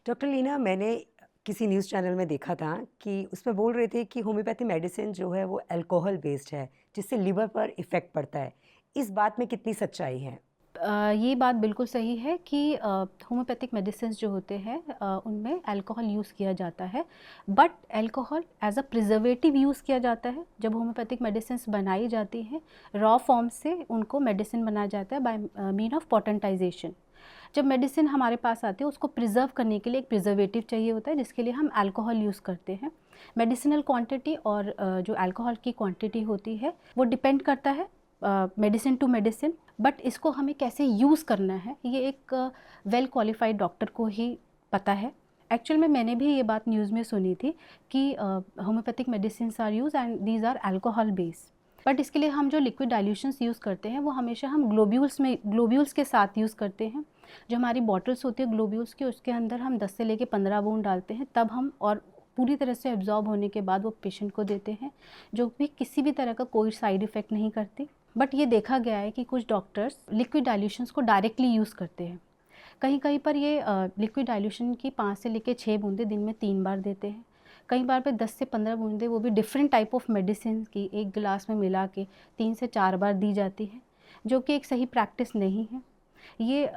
Doctor Leena, मैंने किसी news channel में देखा था कि उसमें बोल रहे थे कि होम्योपैथी मेडिसिन जो है वो अल्कोहल बेस्ड है, जिससे लिवर पर इफ़ेक्ट पड़ता है। इस बात में कितनी सच्चाई है? ये बात बिल्कुल सही है कि होम्योपैथिक मेडिसिन्स जो होते हैं उनमें अल्कोहल यूज़ किया जाता है, but alcohol as a preservative use किया जाता है। जब होम्योपैथिक मेडिसिन्स बनाई जाती हैं रॉ फॉर्म से, उनको मेडिसिन बनाया जाता है बाय मीन ऑफ पोटेंटाइजेशन। जब मेडिसिन हमारे पास आती है उसको प्रिजर्व करने के लिए एक प्रिजर्वेटिव चाहिए होता है, जिसके लिए हम अल्कोहल यूज़ करते हैं। मेडिसिनल क्वांटिटी और जो अल्कोहल की क्वांटिटी होती है वो डिपेंड करता है मेडिसिन टू मेडिसिन, बट इसको हमें कैसे यूज़ करना है ये एक वेल क्वालिफाइड डॉक्टर को ही पता है। एक्चुअल में मैंने भी ये बात न्यूज़ में सुनी थी कि homeopathic medicines are use and these are alcohol based, but इसके लिए हम जो लिक्विड डाइल्यूशंस यूज़ करते हैं वो हमेशा हम ग्लोब्यूल्स के साथ यूज़ करते हैं। जो हमारी बॉटल्स होती है ग्लोब्यूल्स की, उसके अंदर हम 10 से लेके 15 बूंद डालते हैं, तब हम और पूरी तरह से एब्जॉर्ब होने के बाद वो पेशेंट को देते हैं, जो भी किसी भी तरह का कोई साइड इफ़ेक्ट नहीं करती। बट ये देखा गया है कि कुछ डॉक्टर्स लिक्विड डाइल्यूशंस को डायरेक्टली यूज़ करते हैं। कहीं कहीं पर ये लिक्विड डाइल्यूशन की 5 से लेकर 6 बूंदें दिन में 3 बार देते हैं। कई बार पे 10 से 15 बूंदें, वो भी डिफरेंट टाइप ऑफ मेडिसिन की एक गिलास में मिला के 3 से 4 बार दी जाती है, जो कि एक सही प्रैक्टिस नहीं है। ये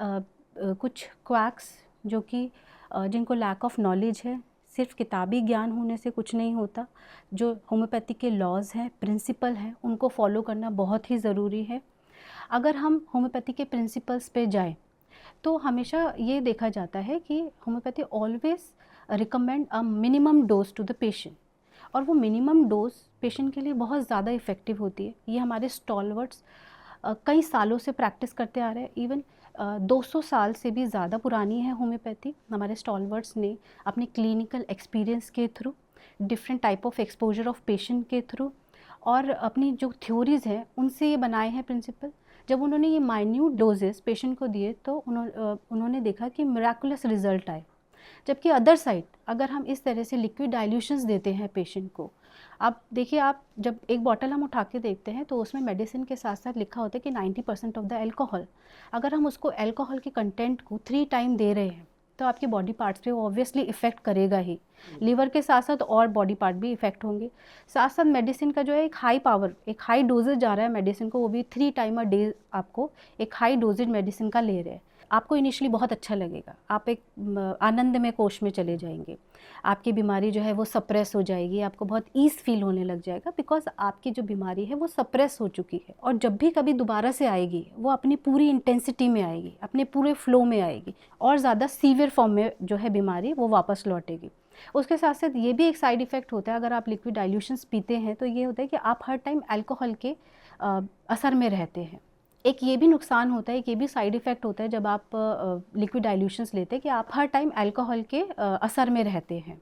कुछ क्वैक्स जो कि जिनको लैक ऑफ नॉलेज है, सिर्फ किताबी ज्ञान होने से कुछ नहीं होता। जो होम्योपैथी के लॉज हैं, प्रिंसिपल हैं, उनको फॉलो करना बहुत ही ज़रूरी है। अगर हम होम्योपैथी के प्रिंसिपल्स पे जाएं तो हमेशा ये देखा जाता है कि homeopathy always recommend a minimum dose to the patient, और वो मिनिमम डोज पेशेंट के लिए बहुत ज़्यादा इफ़ेक्टिव होती है। ये हमारे स्टॉलवर्ड्स कई सालों से प्रैक्टिस करते आ रहे हैं। इवन 200 साल से भी ज़्यादा पुरानी है होम्योपैथी। हमारे स्टॉलवर्ड्स ने अपने क्लिनिकल एक्सपीरियंस के through, different type of exposure of patient के थ्रू और अपनी जो थ्योरीज़ हैं उनसे ये बनाए हैं प्रिंसिपल। जब उन्होंने ये माइन्यूट डोजेस पेशेंट को दिए तो उन्होंने देखा कि मिराकुलस रिजल्ट आए। जबकि अदर साइड अगर हम इस तरह से लिक्विड डाइल्यूशंस देते हैं पेशेंट को, आप देखिए, आप जब एक बॉटल हम उठा के देखते हैं तो उसमें मेडिसिन के साथ साथ लिखा होता है कि 90% ऑफ द अल्कोहल। अगर हम उसको अल्कोहल के कंटेंट को 3 टाइम दे रहे हैं तो आपके बॉडी पार्ट्स पे वो ऑब्वियसली इफ़ेक्ट करेगा ही। लीवर के साथ साथ और बॉडी पार्ट भी इफ़ेक्ट होंगे। साथ साथ मेडिसिन का जो है एक हाई पावर, एक हाई डोजेज जा रहा है मेडिसिन को, वो भी 3 टाइम अ डे आपको एक हाई डोजेज मेडिसिन का ले रहे हैं। आपको इनिशियली बहुत अच्छा लगेगा, आप एक आनंदमय कोष में चले जाएंगे, आपकी बीमारी जो है वो सप्रेस हो जाएगी, आपको बहुत ईज़ फील होने लग जाएगा, बिकॉज़ आपकी जो बीमारी है वो सप्रेस हो चुकी है। और जब भी कभी दोबारा से आएगी वो अपनी पूरी इंटेंसिटी में आएगी, अपने पूरे फ्लो में आएगी, और ज़्यादा सीवियर फॉर्म में जो है बीमारी वो वापस लौटेगी। उसके साथ साथ ये भी एक साइड इफ़ेक्ट होता है, अगर आप लिक्विड डाइल्यूशंस पीते हैं तो ये होता है कि आप हर टाइम अल्कोहल के असर में रहते हैं। एक ये भी नुकसान होता है, एक ये भी साइड इफ़ेक्ट होता है जब आप लिक्विड डाइल्यूशंस लेते हैं कि आप हर टाइम अल्कोहल के असर में रहते हैं।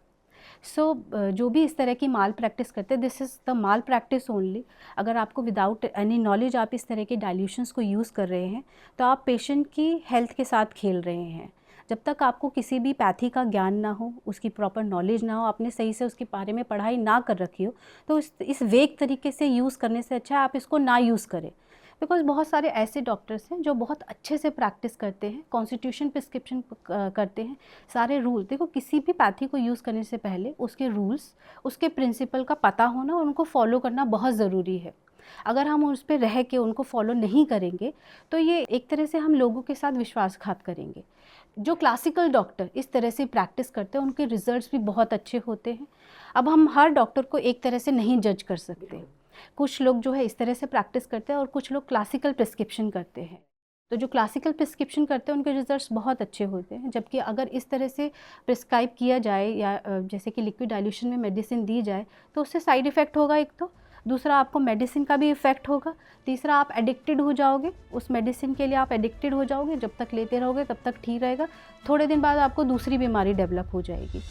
सो जो भी इस तरह की माल प्रैक्टिस करते हैं, this is the mall practice only. अगर आपको विदाउट एनी नॉलेज आप इस तरह के डाइल्यूशंस को यूज़ कर रहे हैं तो आप पेशेंट की हेल्थ के साथ खेल रहे हैं। जब तक आपको किसी भी पैथी का ज्ञान ना हो, उसकी प्रॉपर नॉलेज ना हो, आपने सही से उसके बारे में पढ़ाई ना कर रखी हो, तो इस वेग तरीके से यूज़ करने से अच्छा है आप इसको ना यूज़ करें। बिकॉज़ बहुत सारे ऐसे डॉक्टर्स हैं जो बहुत अच्छे से प्रैक्टिस करते हैं, कॉन्स्टिट्यूशन प्रिस्क्रिप्शन करते हैं, सारे रूल। देखो, किसी भी पैथी को यूज़ करने से पहले उसके रूल्स, उसके प्रिंसिपल का पता होना और उनको फॉलो करना बहुत ज़रूरी है। अगर हम उस पे रह के उनको फॉलो नहीं करेंगे तो ये एक तरह से हम लोगों के साथ विश्वासघात करेंगे। जो क्लासिकल डॉक्टर इस तरह से प्रैक्टिस करते हैं उनके रिजल्ट्स भी बहुत अच्छे होते हैं। अब हम हर डॉक्टर को एक तरह से नहीं जज कर सकते। कुछ लोग जो है इस तरह से प्रैक्टिस करते हैं और कुछ लोग क्लासिकल प्रिस्क्रिप्शन करते हैं। तो जो क्लासिकल प्रिस्क्रिप्शन करते हैं उनके रिजल्ट्स बहुत अच्छे होते हैं, जबकि अगर इस तरह से प्रिस्क्राइब किया जाए या जैसे कि लिक्विड डाइल्यूशन में मेडिसिन दी जाए तो उससे साइड इफ़ेक्ट होगा एक तो, दूसरा आपको मेडिसिन का भी इफ़ेक्ट होगा, तीसरा आप एडिक्टेड हो जाओगे, उस मेडिसिन के लिए आप एडिक्टेड हो जाओगे। जब तक लेते रहोगे तब तक ठीक रहेगा, थोड़े दिन बाद आपको दूसरी बीमारी डेवलप हो जाएगी।